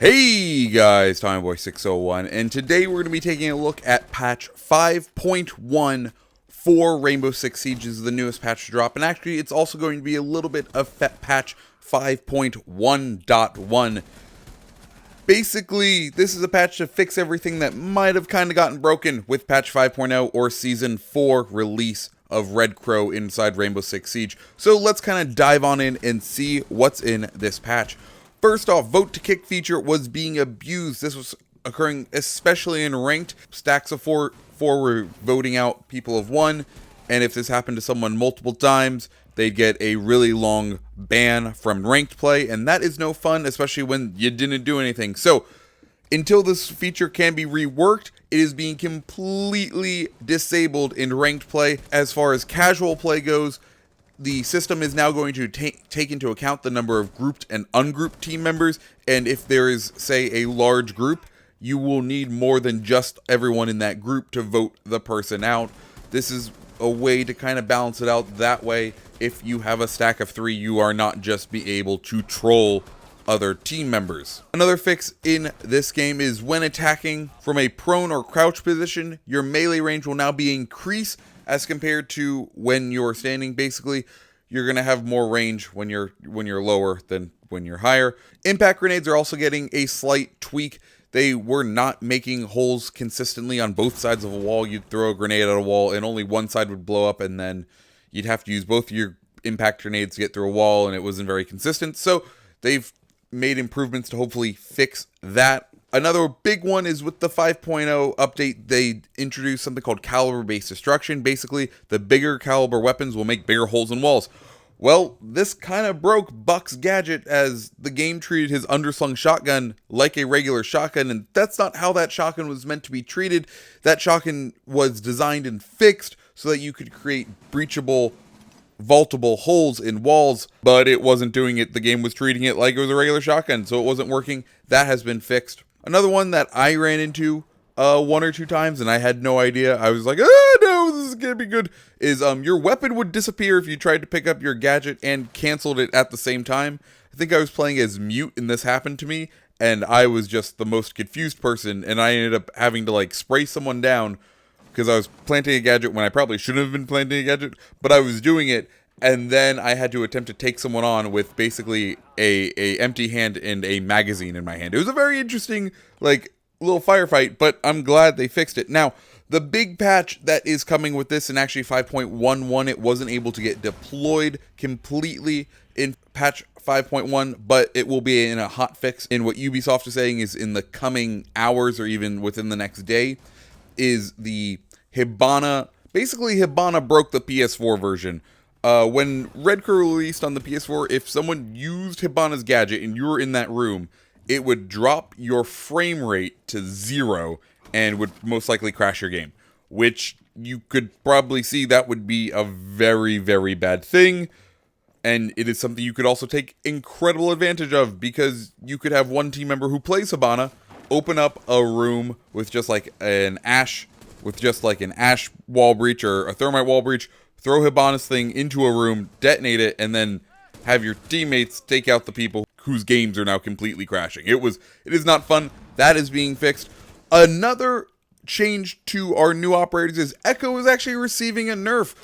Hey guys, TommyBoy601, and today we're going to be taking a look at patch 5.1 for Rainbow Six Siege. This is the newest patch to drop, and actually it's also going to be a little bit of patch 5.1.1. Basically, this is a patch to fix everything that might have kind of gotten broken with patch 5.0 or Season 4 release of Red Crow inside Rainbow Six Siege. So let's kind of dive on in and see what's in this patch. First off, vote to kick feature was being abused. This was occurring especially in ranked. Stacks of four were voting out people of one, and if this happened to someone multiple times, they'd get a really long ban from ranked play, and that is no fun, especially when you didn't do anything. So, until this feature can be reworked, it is being completely disabled in ranked play. As far as casual play goes, the system is now going to take into account the number of grouped and ungrouped team members, and if there is, say, a large group, you will need more than just everyone in that group to vote the person out. This is a way to kind of balance it out. That way, if you have a stack of 3, you are not just be able to troll other team members. Another fix in this game is when attacking from a prone or crouch position, your melee range will now be increased as compared to when you're standing. Basically, you're going to have more range when you're lower than when you're higher. Impact grenades are also getting a slight tweak. They were not making holes consistently on both sides of a wall. You'd throw a grenade at a wall and only one side would blow up, and then you'd have to use both of your impact grenades to get through a wall, and it wasn't very consistent. So they've made improvements to hopefully fix that. Another big one is with the 5.0 update, they introduced something called caliber-based destruction. Basically, the bigger caliber weapons will make bigger holes in walls. Well, this kind of broke Buck's gadget, as the game treated his underslung shotgun like a regular shotgun, and that's not how that shotgun was meant to be treated. That shotgun was designed and fixed so that you could create breachable, vaultable holes in walls, but it wasn't doing it. The game was treating it like it was a regular shotgun, so it wasn't working. That has been fixed. Another one that I ran into one or two times, and I had no idea, I was like, oh no, this is gonna be good, is your weapon would disappear if you tried to pick up your gadget and canceled it at the same time. I think I was playing as mute and this happened to me, and I was just the most confused person, and I ended up having to like spray someone down because I was planting a gadget when I probably shouldn't have been planting a gadget, but I was doing it. And then I had to attempt to take someone on with basically a empty hand and a magazine in my hand. It was a very interesting, like, little firefight, but I'm glad they fixed it. Now, the big patch that is coming with this, and actually 5.11, it wasn't able to get deployed completely in patch 5.1, but it will be in a hot fix. And what Ubisoft is saying is in the coming hours or even within the next day, is the Hibana. Basically, Hibana broke the PS4 version. When Red Crow released on the PS4, if someone used Hibana's gadget and you were in that room, it would drop your frame rate to 0 and would most likely crash your game, which you could probably see that would be a very, very bad thing. And it is something you could also take incredible advantage of, because you could have one team member who plays Hibana open up a room with just like an ash wall breach or a thermite wall breach, throw Hibana's thing into a room, detonate it, and then have your teammates take out the people whose games are now completely crashing. It is not fun. That is being fixed. Another change to our new operators is Echo is actually receiving a nerf.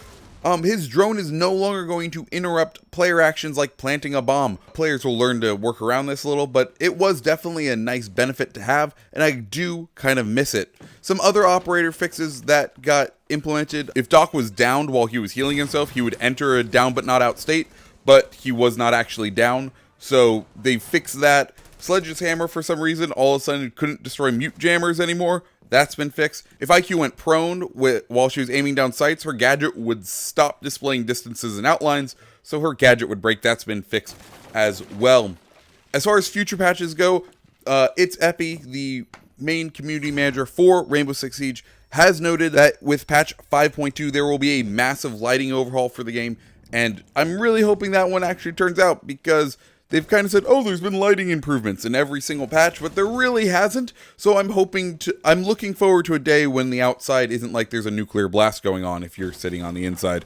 His drone is no longer going to interrupt player actions like planting a bomb. Players will learn to work around this a little, but it was definitely a nice benefit to have, and I do kind of miss it. Some other operator fixes that got implemented: if Doc was downed while he was healing himself, he would enter a down but not out state, but he was not actually down, so they fixed that. Sledge's hammer, for some reason, all of a sudden couldn't destroy mute jammers anymore. That's been fixed. If IQ went prone while she was aiming down sights, her gadget would stop displaying distances and outlines, so her gadget would break. That's been fixed as well. As far as future patches go, It's Epi, the main community manager for Rainbow Six Siege, has noted that with patch 5.2 there will be a massive lighting overhaul for the game, and I'm really hoping that one actually turns out, because they've kind of said, oh, there's been lighting improvements in every single patch, but there really hasn't. So I'm looking forward to a day when the outside isn't like there's a nuclear blast going on if you're sitting on the inside.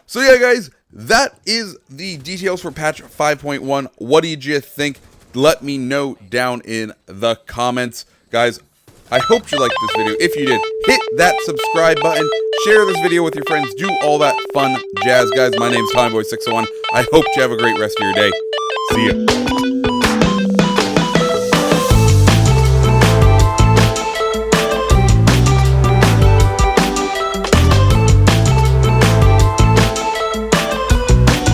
So yeah, guys, that is the details for patch 5.1. What did you think? let me know down in the comments. Guys, I hope you liked this video. If you did, hit that subscribe button, share this video with your friends, do all that fun jazz. Guys, my name's TommyBoy601. I hope you have a great rest of your day. See ya.